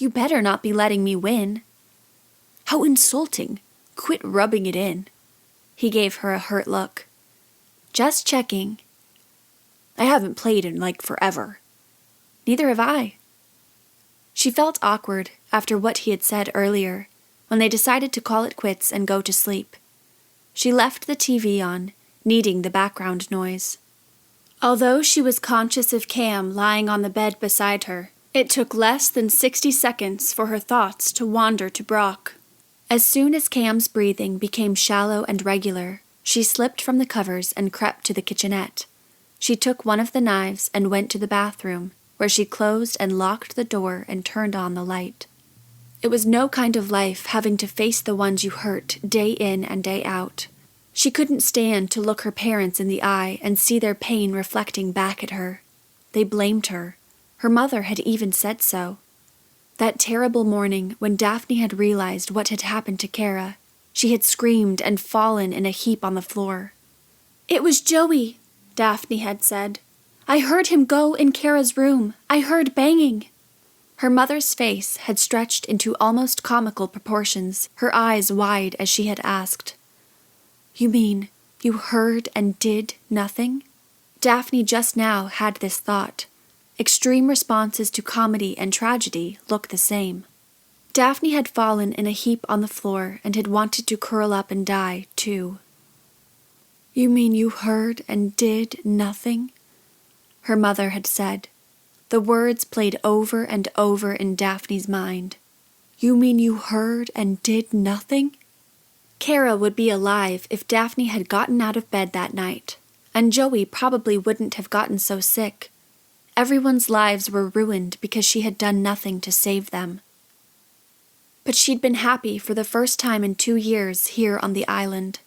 You better not be letting me win." "How insulting. Quit rubbing it in." He gave her a hurt look. "Just checking." "I haven't played in like forever." "Neither have I." She felt awkward after what he had said earlier, when they decided to call it quits and go to sleep. She left the TV on, needing the background noise. Although she was conscious of Cam lying on the bed beside her, it took less than 60 seconds for her thoughts to wander to Brock. As soon as Cam's breathing became shallow and regular, she slipped from the covers and crept to the kitchenette. She took one of the knives and went to the bathroom, where she closed and locked the door and turned on the light. It was no kind of life having to face the ones you hurt day in and day out. She couldn't stand to look her parents in the eye and see their pain reflecting back at her. They blamed her. Her mother had even said so. That terrible morning when Daphne had realized what had happened to Kara, she had screamed and fallen in a heap on the floor. "It was Joey," Daphne had said. "I heard him go in Kara's room. I heard banging." Her mother's face had stretched into almost comical proportions, her eyes wide as she had asked, "You mean you heard and did nothing?" Daphne just now had this thought. Extreme responses to comedy and tragedy look the same. Daphne had fallen in a heap on the floor and had wanted to curl up and die, too. "You mean you heard and did nothing?" her mother had said. The words played over and over in Daphne's mind. "You mean you heard and did nothing?" Kara would be alive if Daphne had gotten out of bed that night, and Joey probably wouldn't have gotten so sick. Everyone's lives were ruined because she had done nothing to save them. But she'd been happy for the first time in 2 years here on the island.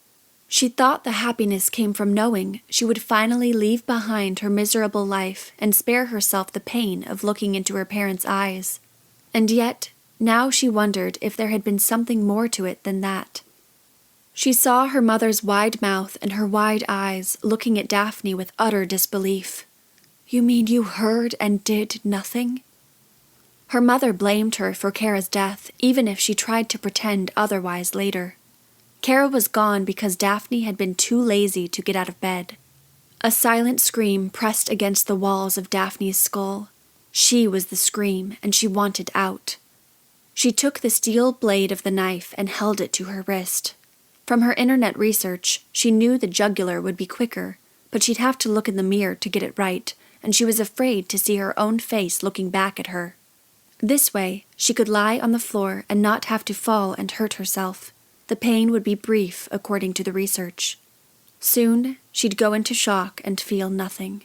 She thought the happiness came from knowing she would finally leave behind her miserable life and spare herself the pain of looking into her parents' eyes. And yet, now she wondered if there had been something more to it than that. She saw her mother's wide mouth and her wide eyes looking at Daphne with utter disbelief. "You mean you heard and did nothing?" Her mother blamed her for Kara's death, even if she tried to pretend otherwise later. Kara was gone because Daphne had been too lazy to get out of bed. A silent scream pressed against the walls of Daphne's skull. She was the scream, and she wanted out. She took the steel blade of the knife and held it to her wrist. From her internet research, she knew the jugular would be quicker, but she'd have to look in the mirror to get it right, and she was afraid to see her own face looking back at her. This way, she could lie on the floor and not have to fall and hurt herself. The pain would be brief, according to the research. Soon, she'd go into shock and feel nothing.